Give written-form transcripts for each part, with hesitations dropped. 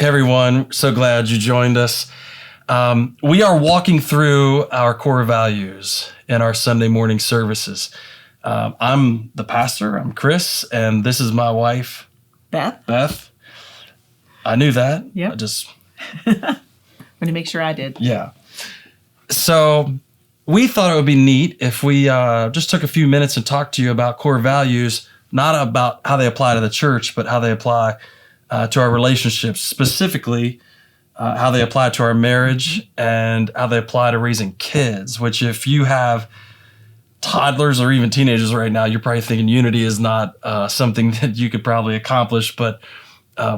Hey everyone, so glad you joined us. We are walking through our core values in our Sunday morning services. I'm the pastor, I'm Chris, and this is my wife, Beth. I knew that. Yep. I just Want to make sure I did. Yeah. So we thought it would be neat if we just took a few minutes and talked to you about core values, not about how they apply to the church, but how they apply to our relationships, specifically how they apply to our marriage and how they apply to raising kids, which if you have toddlers or even teenagers right now, you're probably thinking unity is not something that you could probably accomplish, but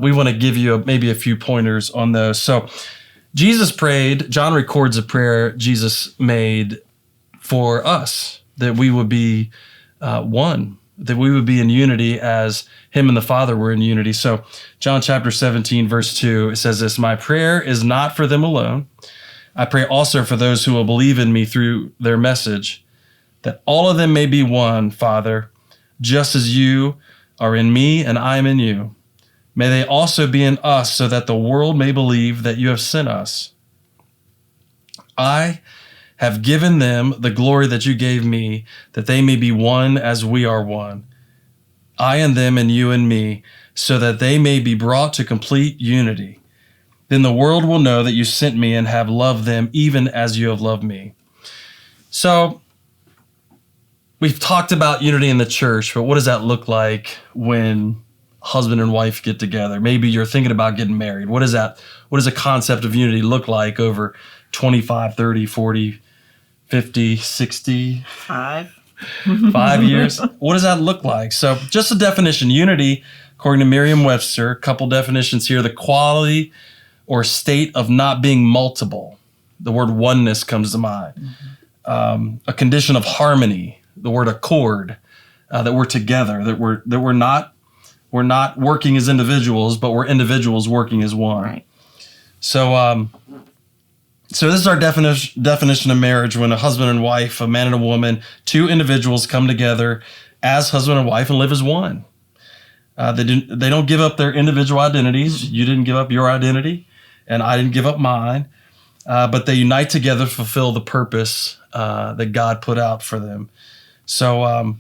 we want to give you maybe a few pointers on those. So Jesus prayed, John records a prayer Jesus made for us, that we would be one, that we would be in unity as him and the Father were in unity. So John chapter 17, verse 2, it says this, "My prayer is not for them alone. I pray also for those who will believe in me through their message, that all of them may be one, Father, just as you are in me and I am in you. May they also be in us, so that the world may believe that you have sent us. I have given them the glory that you gave me, that they may be one as we are one. I and them and you and me, so that they may be brought to complete unity. Then the world will know that you sent me and have loved them even as you have loved me." So we've talked about unity in the church, but what does that look like when husband and wife get together? Maybe you're thinking about getting married. What does a concept of unity look like over 25, 30, 40, 50, 60, 5 years? What does that look like? So just a definition, unity, according to Merriam-Webster, a couple definitions here, the quality or state of not being multiple. The word oneness comes to mind. A condition of harmony, the word accord, that we're together, that we're not working as individuals, but we're individuals working as one. Right. So this is our definition of marriage: when a husband and wife, a man and a woman, two individuals come together as husband and wife and live as one. They don't give up their individual identities. You didn't give up your identity, and I didn't give up mine. But they unite together to fulfill the purpose that God put out for them. So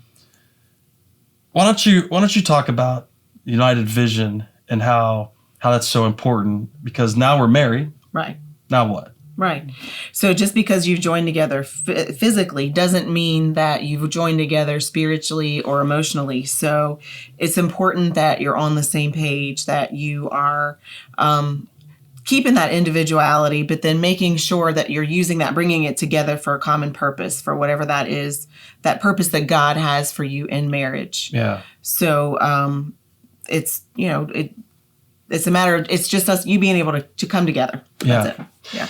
why don't you talk about United Vision and how that's so important? Because now we're married. Right. Now what? Right. So just because you've joined together physically doesn't mean that you've joined together spiritually or emotionally. So it's important that you're on the same page, that you are keeping that individuality, but then making sure that you're using that, bringing it together for a common purpose, for whatever that is, that purpose that God has for you in marriage. Yeah. So it's, it's a matter of, it's just us, you being able to come together. That's it. Yeah.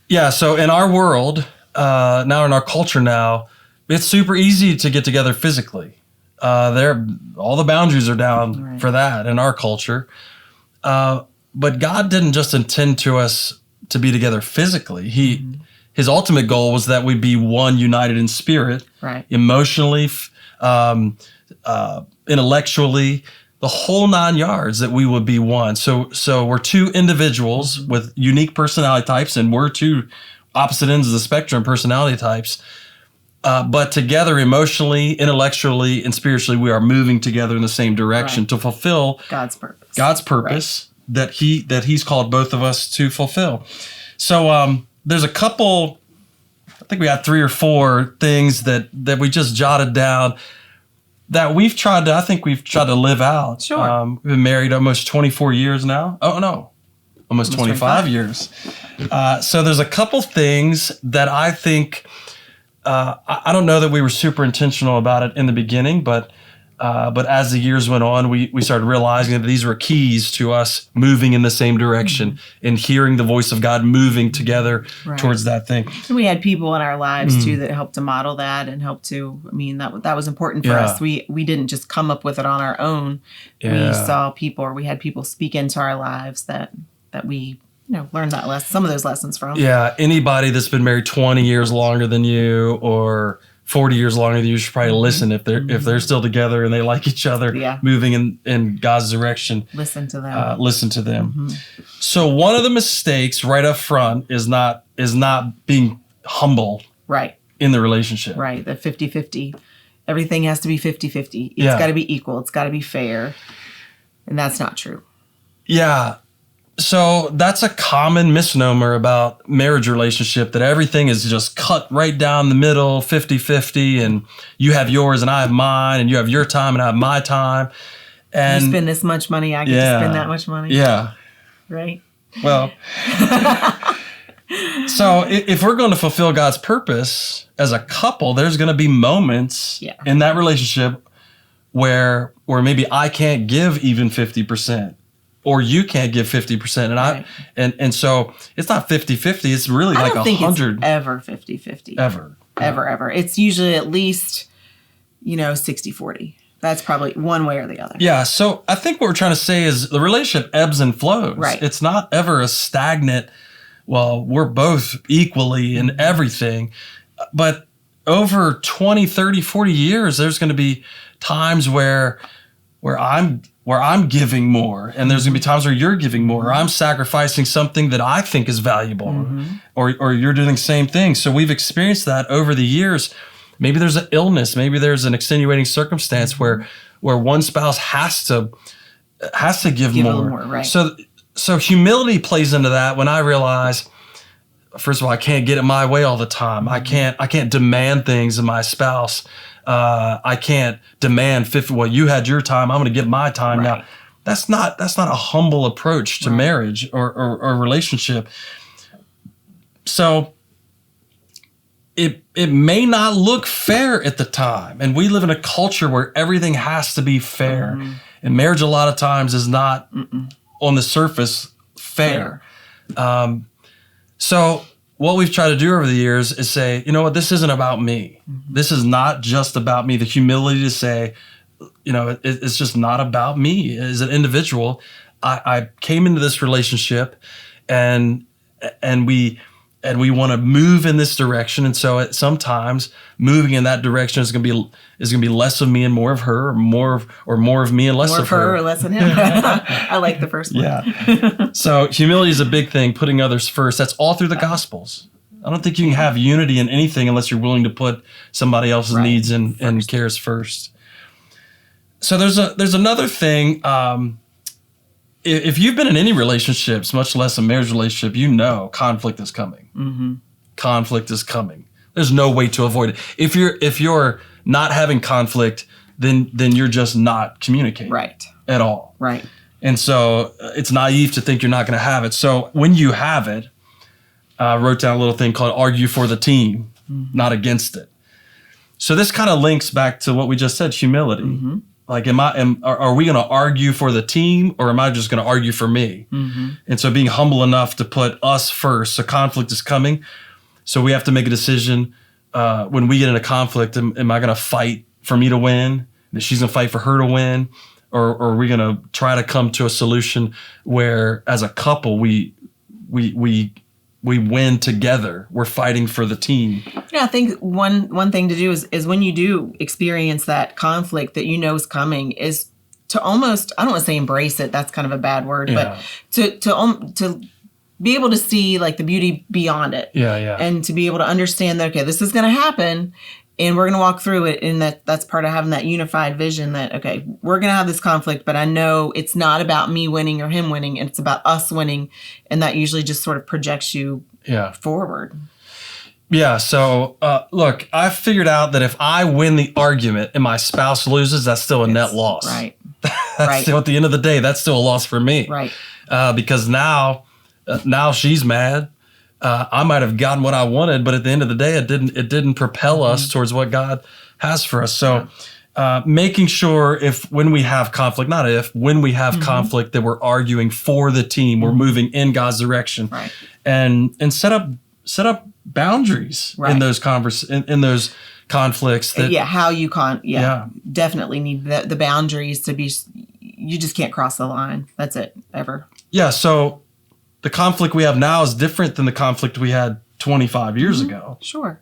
Yeah. So in our world, now in our culture now, it's super easy to get together physically. All the boundaries are down for that in our culture. But God didn't just intend to us to be together physically. His ultimate goal was that we be one, united in spirit, emotionally, intellectually, the whole 9 yards, that we would be one. So we're two individuals with unique personality types, and we're two opposite ends of the spectrum personality types. But together, emotionally, intellectually, and spiritually, we are moving together in the same direction to fulfill God's purpose that He's called both of us to fulfill. So there's a couple, I think we had 3 or 4 things that we just jotted down that we've tried to live out. Sure. We've been married almost 24 years now. Oh, no. Almost 25 years. So there's a couple things that I think, I don't know that we were super intentional about it in the beginning, but as the years went on, we started realizing that these were keys to us moving in the same direction and hearing the voice of God moving together towards that thing. And we had people in our lives too that helped to model that and helped to. I mean, that was important for us. We didn't just come up with it on our own. We saw people, or we had people speak into our lives that we learned some of those lessons from. Yeah, anybody that's been married 20 years longer than you, or 40 years longer than you should probably listen if they're still together and they like each other, moving in God's direction. Listen to them. Listen to them. So one of the mistakes right up front is not being humble Right. in the relationship. Right. The 50-50. Everything has to be 50-50. It's got to be equal. It's got to be fair. And that's not true. Yeah. So that's a common misnomer about marriage relationship, that everything is just cut right down the middle, 50-50, and you have yours and I have mine, and you have your time and I have my time. And you spend this much money, I get to spend that much money. Yeah. Right? Well, so if we're going to fulfill God's purpose as a couple, there's going to be moments in that relationship where maybe I can't give even 50%. Or you can't give 50%, and so it's not 50-50. It's really like 100. I don't think it's ever 50-50. Ever. It's usually at least 60-40. That's probably one way or the other. Yeah. So I think what we're trying to say is the relationship ebbs and flows. Right. It's not ever a stagnant. Well, we're both equally in everything, but over 20, 30, 40 years, there's going to be times where I'm giving more, and there's going to be times where you're giving more, or I'm sacrificing something that I think is valuable, or you're doing the same thing. So we've experienced that over the years. Maybe there's an illness, maybe there's an extenuating circumstance where one spouse has to give more. Right. So humility plays into that. When I realize, first of all, I can't get it my way all the time. I can't demand things of my spouse. I can't demand 50. Well, you had your time. I'm going to get my time now. That's not a humble approach to marriage or relationship. So it may not look fair at the time, and we live in a culture where everything has to be fair, and marriage a lot of times is not on the surface fair. So what we've tried to do over the years is say, you know what, this isn't about me. This is not just about me. The humility to say, it's just not about me as an individual. I came into this relationship and we want to move in this direction. And so sometimes moving in that direction is going to be less of me and more of her, or more of me and less of her. More of her or less of him. I like the first one. Yeah. So humility is a big thing, putting others first. That's all through the Gospels. I don't think you can have unity in anything unless you're willing to put somebody else's needs and cares first. So there's another thing. If you've been in any relationships, much less a marriage relationship, conflict is coming. Conflict is coming. There's no way to avoid it. If you're not having conflict, then you're just not communicating at all. Right. And so it's naive to think you're not going to have it. So when you have it, I wrote down a little thing called argue for the team, not against it. So this kind of links back to what we just said, humility. Like, are we going to argue for the team, or am I just going to argue for me? And so being humble enough to put us first. So conflict is coming. So we have to make a decision. When we get in a conflict, am I going to fight for me to win? That she's going to fight for her to win? Or are we going to try to come to a solution where, as a couple, we win together? We're fighting for the team. Yeah, I think one thing to do is when you do experience that conflict that is coming, is to almost, I don't want to say embrace it, that's kind of a bad word, but to be able to see like the beauty beyond it. And to be able to understand that, okay, this is going to happen, and we're going to walk through it, and that's part of having that unified vision that, okay, we're going to have this conflict, but I know it's not about me winning or him winning, and it's about us winning, and that usually just sort of projects you forward. Yeah, so look, I figured out that if I win the argument and my spouse loses, that's still a net loss. Right. That's still, at the end of the day, that's still a loss for me. Right. Because now she's mad. I might have gotten what I wanted, but at the end of the day, it didn't propel us towards what God has for us. So making sure when we have conflict, when we have conflict, that we're arguing for the team, we're moving in God's direction, and set up boundaries in those in those conflicts. How you definitely need the boundaries to be. You just can't cross the line. That's it, ever. Yeah. So the conflict we have now is different than the conflict we had 25 years ago. Sure.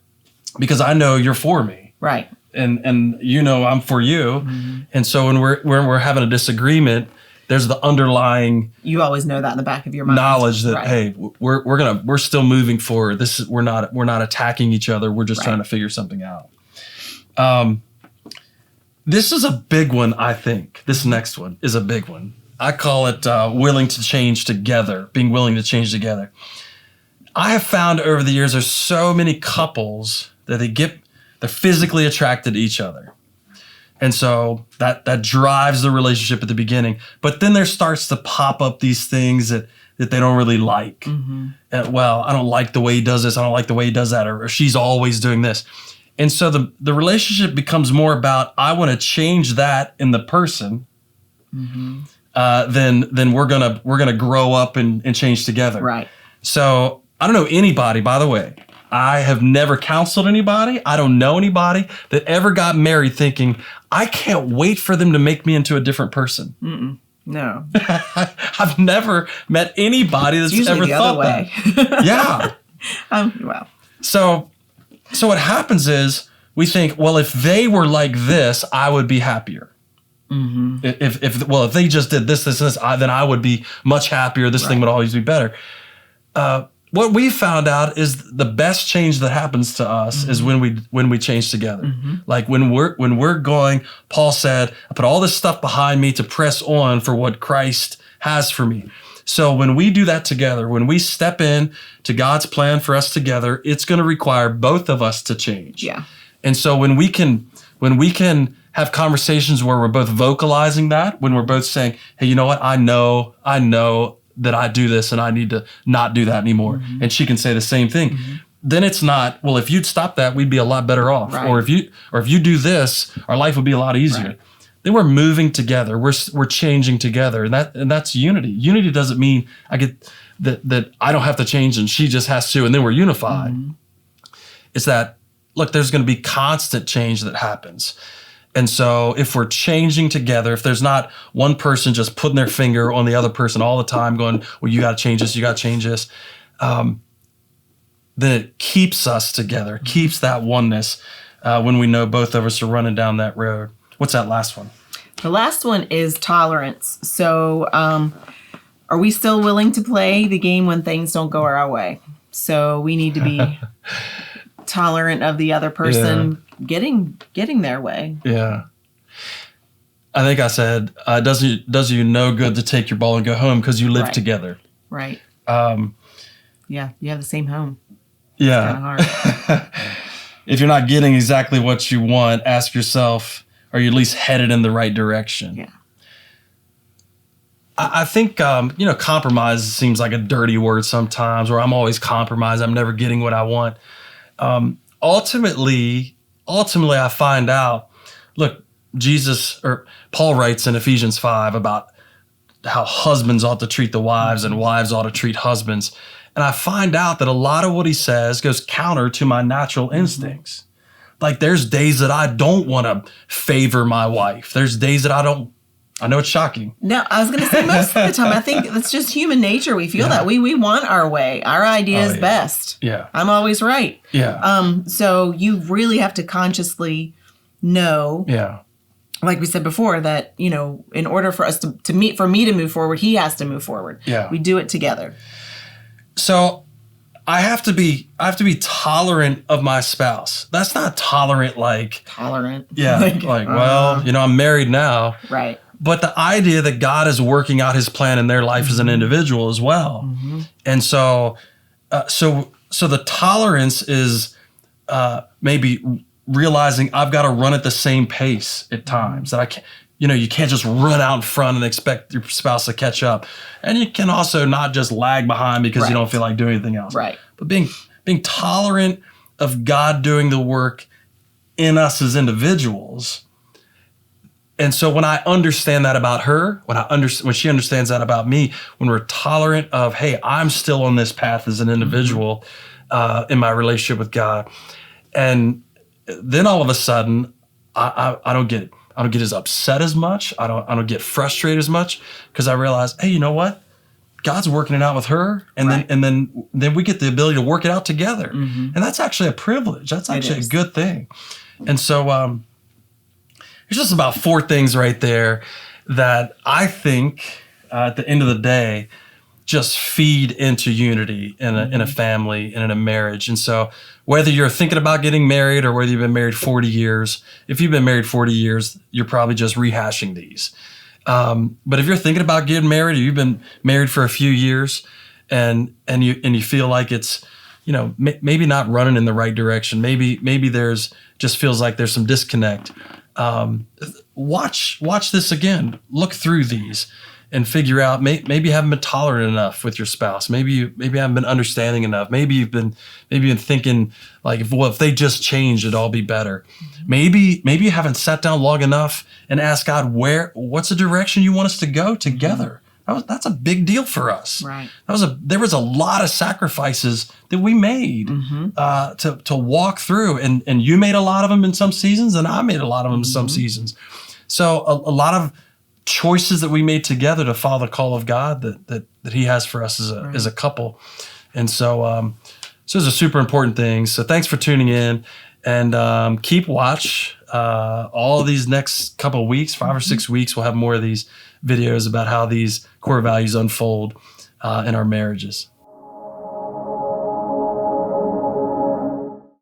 Because I know you're for me. Right. And I'm for you. Mm-hmm. And so when we're having a disagreement, there's the underlying You always know that in the back of your mind. knowledge that Right. hey, we're still moving forward. We're not attacking each other. We're just Right. trying to figure something out. This is a big one, I think. This next one is a big one. I call it willing to change together, being willing to change together. I have found over the years there's so many couples that they're physically attracted to each other. And so that drives the relationship at the beginning. But then there starts to pop up these things that they don't really like. Mm-hmm. Well, I don't like the way he does this. I don't like the way he does that. Or she's always doing this. And so the relationship becomes more about, I want to change that in the person. Mm-hmm. Then we're gonna grow up and change together. Right. So I don't know anybody, by the way. I have never counseled anybody. I don't know anybody that ever got married thinking, I can't wait for them to make me into a different person. Mm-mm. No. I've never met anybody that's It's usually ever the thought other way. that. Yeah. Well. So what happens is we think, well, if they were like this, I would be happier. Mm-hmm. If they just did this, then I would be much happier. This thing would always be better. What we found out is the best change that happens to us is when we change together. Mm-hmm. Like when we're going, Paul said, I put all this stuff behind me to press on for what Christ has for me. So when we do that together, when we step in to God's plan for us together, it's going to require both of us to change. Yeah. And so when we can have conversations where we're both vocalizing that, when we're both saying, hey, you know what? I know that I do this and I need to not do that anymore. Mm-hmm. And she can say the same thing. Mm-hmm. Then it's not, well, if you'd stop that, we'd be a lot better off. Right. Or if you do this, our life would be a lot easier. Right. Then we're moving together. We're changing together. And that's unity. Unity doesn't mean I get that I don't have to change and she just has to, and then we're unified. Mm-hmm. It's that, look, there's going to be constant change that happens. And so if we're changing together, if there's not one person just putting their finger on the other person all the time going, well, you got to change this, you got to change this, then it keeps us together, keeps that oneness when we know both of us are running down that road. What's that last one? The last one is tolerance. So are we still willing to play the game when things don't go our way? So we need to be tolerant of the other person getting their way. Yeah. I think I said, does you no good to take your ball and go home because you live together. Right. You have the same home. Yeah. It's kind of hard. If you're not getting exactly what you want, ask yourself, are you at least headed in the right direction? Yeah. I think, compromise seems like a dirty word sometimes, or I'm always compromised. I'm never getting what I want. Ultimately, I find out, look, Paul writes in Ephesians 5 about how husbands ought to treat the wives and wives ought to treat husbands. And I find out that a lot of what he says goes counter to my natural instincts. Like there's days that I don't want to favor my wife. There's days that I know it's shocking. No, I was going to say most of the time, I think it's just human nature. We feel that we want our way. Our idea is best. Yeah. I'm always right. Yeah. So you really have to consciously know. Yeah. Like we said before, that, in order for us to me to move forward, he has to move forward. Yeah. We do it together. So I have to be tolerant of my spouse. That's not tolerant like tolerant. Yeah. I'm married now. Right. But the idea that God is working out his plan in their life as an individual as well. Mm-hmm. And so the tolerance is maybe realizing I've got to run at the same pace at times, that I can't, you can't just run out in front and expect your spouse to catch up. And you can also not just lag behind because you don't feel like doing anything else. Right. But being tolerant of God doing the work in us as individuals. And so when I understand that about her, when she understands that about me, when we're tolerant of, hey, I'm still on this path as an individual in my relationship with God, and then all of a sudden, I don't get as upset as much. I don't get frustrated as much because I realize, hey, you know what? God's working it out with her, and then we get the ability to work it out together, and that's actually a privilege. That's actually a good thing. And so there's just about 4 things right there that I think at the end of the day just feed into unity in a family and in a marriage. And so whether you're thinking about getting married or whether you've been married 40 years, if you've been married 40 years, you're probably just rehashing these. But if you're thinking about getting married or you've been married for a few years and you feel like it's, maybe not running in the right direction, maybe there's just feels like there's some disconnect. Watch this again. Look through these and figure out maybe you haven't been tolerant enough with your spouse. Maybe you haven't been understanding enough. Maybe you've been thinking like, if they just changed, it'd all be better. Maybe you haven't sat down long enough and asked God what's the direction you want us to go together. That's a big deal for us. Right. There was a lot of sacrifices that we made to walk through, and you made a lot of them in some seasons, and I made a lot of them in some seasons. So a lot of choices that we made together to follow the call of God that He has for us as a couple, and so those are super important things. So thanks for tuning in, and keep watch. All of these next couple of weeks, 5 or 6 weeks, we'll have more of these videos about how these core values unfold in our marriages.